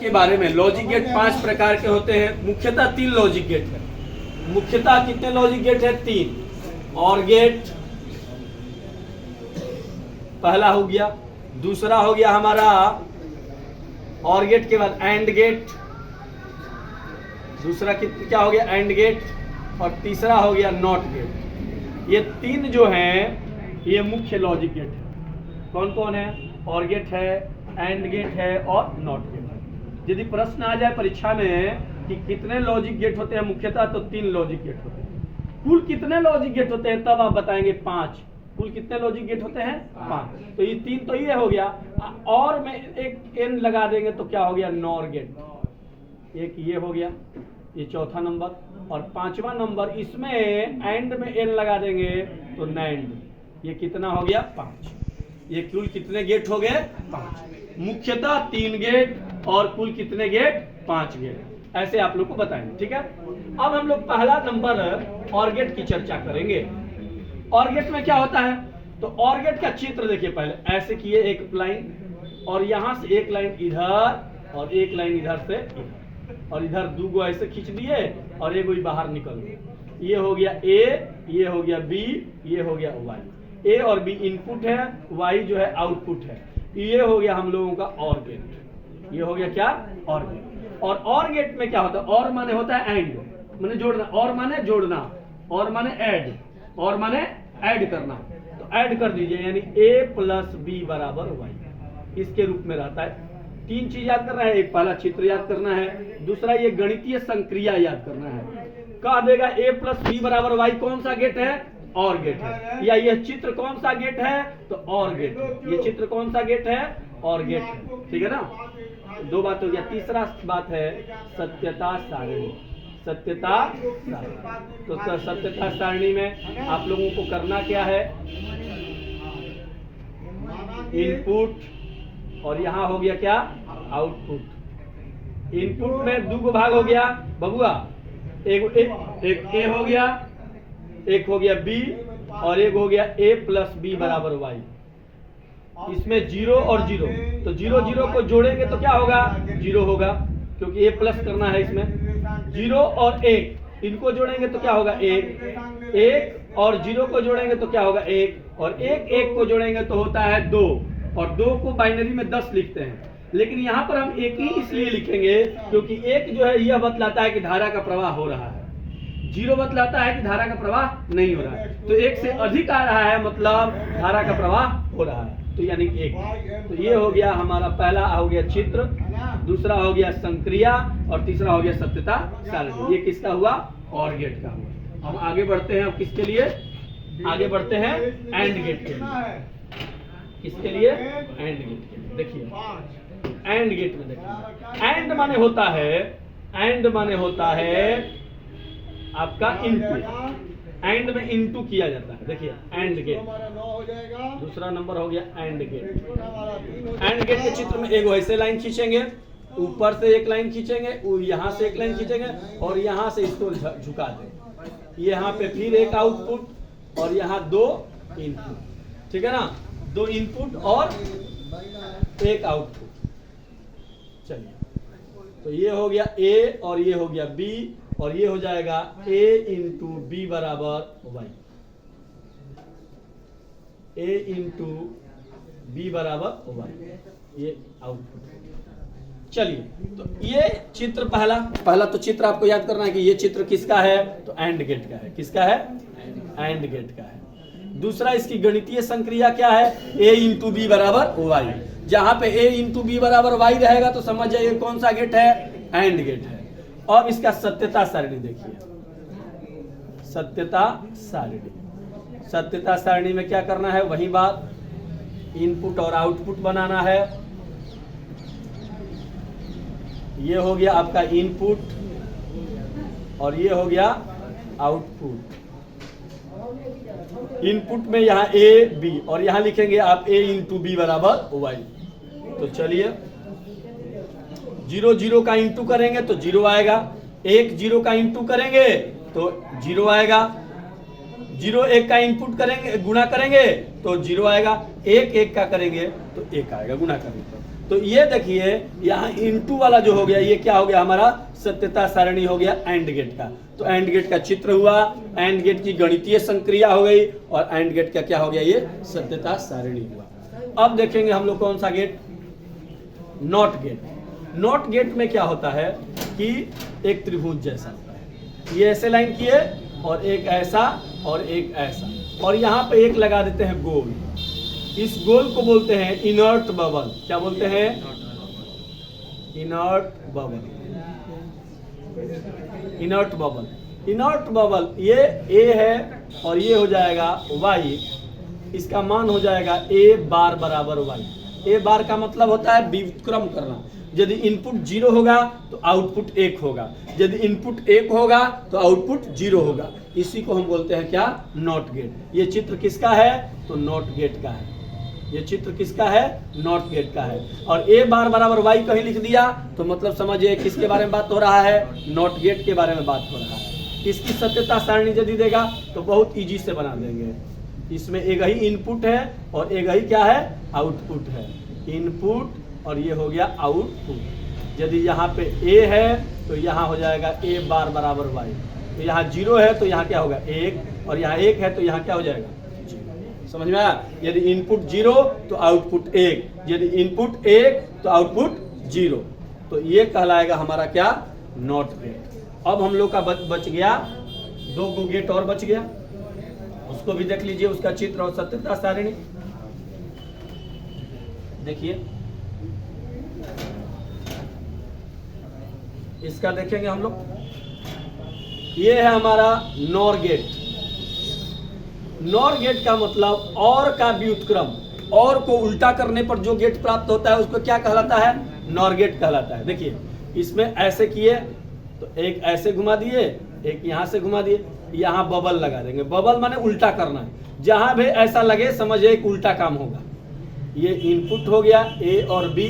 के बारे में। लॉजिक गेट 5 प्रकार के होते हैं, मुख्यतः 3 लॉजिक गेट है। मुख्यतः कितने लॉजिक गेट है? 3। और गेट पहला हो गया, दूसरा हो गया हमारा और गेट के बाद एंड गेट, दूसरा क्या हो गया? एंड गेट, और तीसरा हो गया नॉट गेट। ये 3 जो हैं ये मुख्य लॉजिक गेट है। कौन कौन है? और गेट है, एंड गेट है और नॉट गेट है। यदि प्रश्न आ जाए परीक्षा में कि कितने लॉजिक गेट होते हैं मुख्यतः, तो 3 लॉजिक गेट होते हैं। कुल कितने लॉजिक गेट होते हैं तब आप बताएंगे 5। कुल कितने लॉजिक गेट होते हैं? 5। तो ये 3 तो ये हो गया, और में एक एन लगा देंगे तो क्या हो गया? NOR gate. एक ये हो गया, ये चौथा नंबर, और 5वां नंबर इसमें एंड में एन लगा देंगे तो नैंड। ये कितना हो गया? 5। ये कुल कितने गेट हो गए? 5। मुख्यतः 3 गेट और कुल कितने गेट? 5 गेट। ऐसे आप लोग को बताएंगे, ठीक है। अब हम लोग पहला नंबर और गेट की चर्चा करेंगे। और गेट में क्या होता है? तो और गेट का चित्र देखिए। पहले ऐसे किए एक लाइन, और यहां से एक लाइन इधर और एक लाइन इधर से इधर, और इधर 2 गो ऐसे खींच दिए और एक बाहर निकल गए। ये हो गया ए, ये हो गया बी, ये हो गया वाई। ए और बी इनपुट है, वाई जो है आउटपुट है। ये हो गया हम लोगों का और गेट। ये हो गया क्या? और गेट। और गेट में क्या होता है? और माने होता है एंड, माने जोड़ना। और माने जोड़ना, और माने ऐड, और माने ऐड करना। तो ऐड कर दीजिए, यानी a प्लस बी बराबर वाई, इसके रूप में रहता है। 3 चीज याद करना है। एक पहला चित्र याद करना है, दूसरा ये गणितीय संक्रिया याद करना है। कह देगा a प्लस बी बराबर वाई कौन सा गेट है? और गेट है। या यह चित्र कौन सा गेट है? तो और गेट है। ये चित्र कौन सा गेट है? और गेट है, ठीक है ना। 2 बात हो गया। तीसरा बात है सत्यता सारणी। सत्यता सारणी, तो सत्यता सारणी में आप लोगों को करना क्या है? इनपुट, और यहां हो गया क्या? आउटपुट। इनपुट में 2 भाग हो गया बबुआ। एक ए हो गया, एक हो गया बी, और एक हो गया ए प्लस बी बराबर वाई। इसमें 0 और 0, तो 0 0 को जोड़ेंगे तो क्या होगा? 0 होगा, क्योंकि ए प्लस करना है इसमें। 0 और 1 इनको जोड़ेंगे तो क्या होगा? 1। 1 और 0 को जोड़ेंगे तो क्या होगा? 1, और 1 1 को जोड़ेंगे तो होता है 2, और 2 को बाइनरी में 10 लिखते हैं। लेकिन यहाँ पर हम 1 ही इसलिए लिखेंगे क्योंकि 1 जो है यह बतलाता है कि धारा का प्रवाह हो रहा है, 0 बतलाता है कि धारा का प्रवाह नहीं हो रहा है। तो 1 से अधिक आ रहा है, मतलब धारा का प्रवाह हो रहा है, तो यानी 1। तो ये हो गया हमारा पहला हो गया चित्र, दूसरा हो गया संक्रिया, और तीसरा हो गया सत्यता सारणी। ये किसका हुआ? और गेट का हुआ। हम आगे बढ़ते हैं। अब किसके लिए आगे बढ़ते हैं? एंड गेट के लिए। किसके लिए? एंड गेट के लिए। देखिए एंड गेट में देखिए, एंड माने होता है, एंड माने होता है आपका इनटू। एंड में इनटू किया जाता है। देखिए एंड गेट, दूसरा नंबर हो गया एंड गेट। एंड गेट के चित्र में एक ऐसे लाइन खींचेंगे, ऊपर से एक लाइन खींचेंगे, यहाँ से एक लाइन खींचेंगे, और यहाँ से इसको झुका देंगे। यहाँ पे फिर एक आउटपुट, और यहाँ 2 इनपुट, ठीक है ना। 2 इनपुट और एक आउटपुट। चलिए, तो ये हो गया ए, और ये हो गया बी, और ये हो जाएगा a इंटू बी बराबर वाई। a इंटू बी बराबर वाई, ये आउटपुट। चलिए, तो ये चित्र पहला तो चित्र आपको याद करना है कि ये चित्र किसका है? तो एंड गेट का है। किसका है? एंड गेट का है। दूसरा इसकी गणितीय संक्रिया क्या है? a इंटू बी बराबर वाई। जहां पे a इंटू बी बराबर वाई रहेगा तो समझ जाइए कौन सा गेट है? एंड गेट है। अब इसका सत्यता सारणी देखिए। सत्यता सारणी, सत्यता सारणी में क्या करना है? वही बात, इनपुट और आउटपुट बनाना है। ये हो गया आपका इनपुट, और ये हो गया आउटपुट। इनपुट में यहाँ ए बी, और यहाँ लिखेंगे आप a इंटू बी बराबर वाई। तो चलिए, 0 0 का इंटू करेंगे तो 0 आएगा, 1 0 का इंटू करेंगे तो 0 आएगा, 0 1 का इनपुट करेंगे, गुणा करेंगे तो 0 आएगा, 1 1 का करेंगे तो 1 आएगा गुणा करेंगे तो ये देखिए यहाँ इनटू वाला जो हो गया ये क्या हो गया हमारा सत्यता सारणी हो गया एंड गेट का। तो एंड गेट का चित्र हुआ, एंड गेट की गणितीय संक्रिया हो गई और एंड गेट का क्या हो गया ये सत्यता सारणी हुआ। अब देखेंगे हम लोग कौन सा gate, NOT gate. NOT gate में क्या होता है कि एक त्रिभुज जैसा होता है, ये ऐसे लाइन किए और एक ऐसा और एक ऐसा, और यहाँ पे एक लगा देते हैं गोल। इस गोल को बोलते हैं इनर्ट बबल। क्या बोलते हैं? Inert bubble. Inert bubble, inert bubble ये ए है और ये हो जाएगा वाई। इसका मान हो जाएगा ए बार बराबर वाई। ए बार का मतलब होता है व्युत्क्रम करना। यदि इनपुट 0 होगा तो आउटपुट 1 होगा, यदि इनपुट 1 होगा तो आउटपुट 0 होगा। इसी को हम बोलते हैं क्या, नॉट गेट। ये चित्र किसका है? तो नॉट गेट का है। ये चित्र किसका है? नॉट गेट का है। और ए बार बराबर वाई कहीं लिख दिया तो मतलब समझिए किसके बारे में बात हो रहा है, नॉट गेट के बारे में बात हो रहा है। इसकी सत्यता सारणी यदि देगा तो बहुत इजी से बना देंगे। इसमें एक ही इनपुट है और एक ही क्या है, आउटपुट है। इनपुट और ये हो गया आउटपुट। यदि यहाँ पे ए है तो यहाँ हो जाएगा ए बार बराबर वाई। तो यहाँ 0 है तो यहाँ क्या होगा 1, और यहाँ 1 है तो यहाँ क्या हो जाएगा 0। समझ में आया? यदि इनपुट 0 तो आउटपुट 1, यदि इनपुट 1 तो आउटपुट 0। तो ये कहलाएगा हमारा क्या, नॉट गेट। अब हम लोग का बच गया 2 गेट और बच गया, उसको भी देख लीजिए, उसका चित्र और सत्यता सारणी देखिए। इसका देखेंगे हम लोग, ये है हमारा नॉर गेट। नॉर गेट का मतलब और का व्युत्क्रम, और को उल्टा करने पर जो गेट प्राप्त होता है उसको क्या कहलाता है, नॉर गेट कहलाता है। देखिए इसमें ऐसे किए तो एक ऐसे घुमा दिए, एक यहाँ से घुमा दिए, यहाँ बबल लगा देंगे। बबल माने उल्टा करना है, जहां भी ऐसा लगे समझिए एक उल्टा काम होगा। ये इनपुट हो गया ए और बी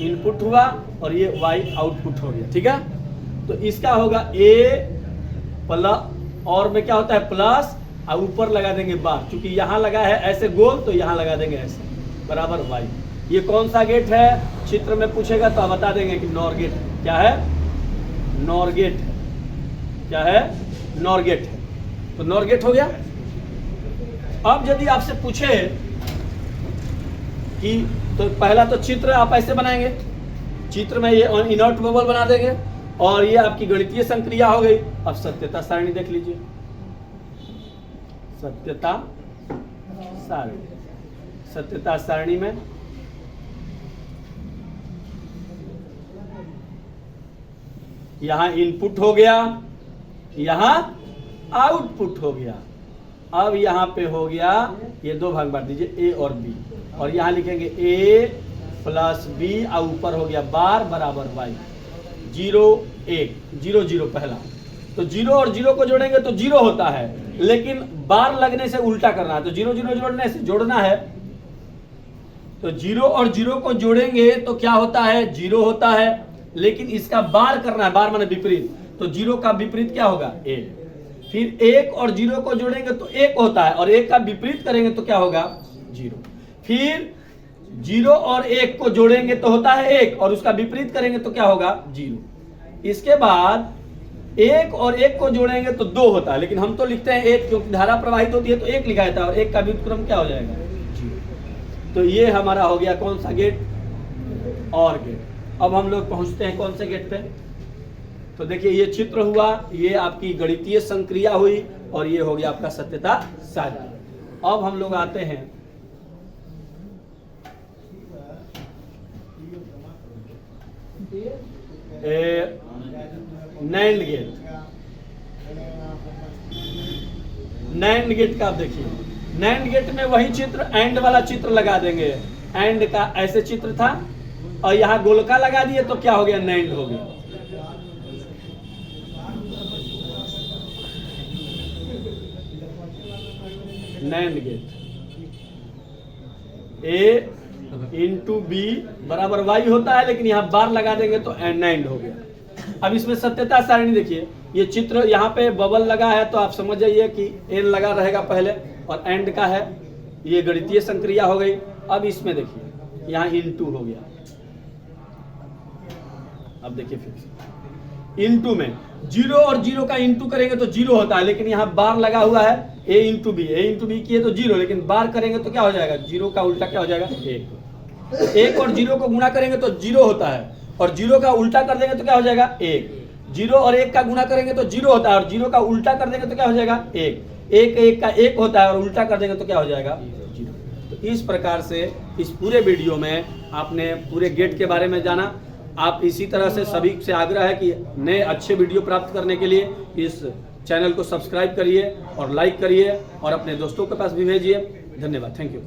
इनपुट हुआ और ये वाई आउटपुट हो गया, ठीक है। तो इसका होगा ए प्लस, और में क्या होता है प्लस, और ऊपर लगा देंगे बार, क्योंकि यहाँ लगा है ऐसे गोल तो यहाँ लगा देंगे ऐसे बराबर वाई। ये कौन सा गेट है, चित्र में पूछेगा तो आप बता देंगे कि नॉर गेट। क्या है, नॉर गेट। क्या है, नॉर गेट है। तो नॉर गेट हो गया। अब यदि आपसे पूछे कि तो पहला तो चित्र आप ऐसे बनाएंगे, चित्र में ये इनर्ट बबल बना देंगे और ये आपकी गणितीय संक्रिया हो गई। अब सत्यता सारणी देख लीजिए, सत्यता सारणी। सत्यता सारणी में यहां इनपुट हो गया, यहां आउटपुट हो गया। अब यहाँ पे हो गया, ये 2 भाग बांट दीजिए, ए और बी, और यहाँ लिखेंगे ए प्लस बी और ऊपर हो गया बार बराबर वाई। 0 1 0 0 पहला, तो 0 और 0 को जोड़ेंगे तो 0 होता है, लेकिन बार लगने से उल्टा करना है। तो 0 0 जोड़ने से जोड़ना है, तो 0 और 0 को जोड़ेंगे तो क्या होता है 0 होता है, लेकिन इसका बार करना है, बार माने विपरीत। तो 0 का विपरीत क्या होगा 1। फिर 1 और 0 को जोड़ेंगे तो 1 होता है, और 1 का विपरीत करेंगे तो क्या होगा 0। फिर 0 और 1 को जोड़ेंगे तो होता है 1, और उसका विपरीत करेंगे तो क्या होगा 0। इसके बाद 1 और 1 को जोड़ेंगे तो 2 होता है, लेकिन हम तो लिखते हैं 1 क्योंकि धारा प्रवाहित होती है तो 1 लिखा जाता है, और 1 का व्युत्क्रम क्या हो जाएगा 0। तो ये हमारा हो गया कौन सा गेट, और गेट। अब हम लोग पहुंचते हैं कौन से गेट पे। तो देखिए ये चित्र हुआ, ये आपकी गणितीय संक्रिया हुई, और ये हो गया आपका सत्यता सारणी। अब हम लोग आते हैं नैंड गेट। नैंड गेट का आप देखिए, नैंड गेट में वही चित्र, एंड वाला चित्र लगा देंगे। एंड का ऐसे चित्र था और यहाँ गोलका लगा दिए तो क्या हो गया, नैंड हो गया। नैंड गेट, ए इंटू बी बराबर वाई होता है, लेकिन यहाँ बार लगा देंगे तो नैंड हो गया। अब इसमें सत्यता सारणी देखिए, ये चित्र यहाँ पे बबल लगा है तो आप समझ जाइए कि एन लगा रहेगा पहले, और एंड का है, ये गणितीय संक्रिया हो गई। अब इसमें देखिए यहाँ इंटू हो गया, अब देखिए फिक्स इनटू में जीरो और जीरो का इनटू करेंगे तो जीरो होता है, लेकिन यहाँ बार लगा हुआ है a इंटू बी किए तो जीरो, लेकिन बार करेंगे तो क्या हो जाएगा, जीरो का उल्टा क्या हो जाएगा, एक और जीरो को गुणा करेंगे तो जीरो होता है, और जीरो का उल्टा कर देंगे तो क्या हो जाएगा, एक। जीरो और एक का गुणा करेंगे तो जीरो होता है, और जीरो का उल्टा कर देंगे तो क्या हो जाएगा, एक। एक का एक होता है और उल्टा कर देंगे तो क्या हो जाएगा, जीरो। तो इस प्रकार से इस पूरे वीडियो में आपने पूरे गेट के बारे में जाना। आप इसी तरह से सभी से आग्रह है कि नए अच्छे वीडियो प्राप्त करने के लिए इस चैनल को सब्सक्राइब करिए और लाइक करिए और अपने दोस्तों के पास भी भेजिए। धन्यवाद, थैंक यू।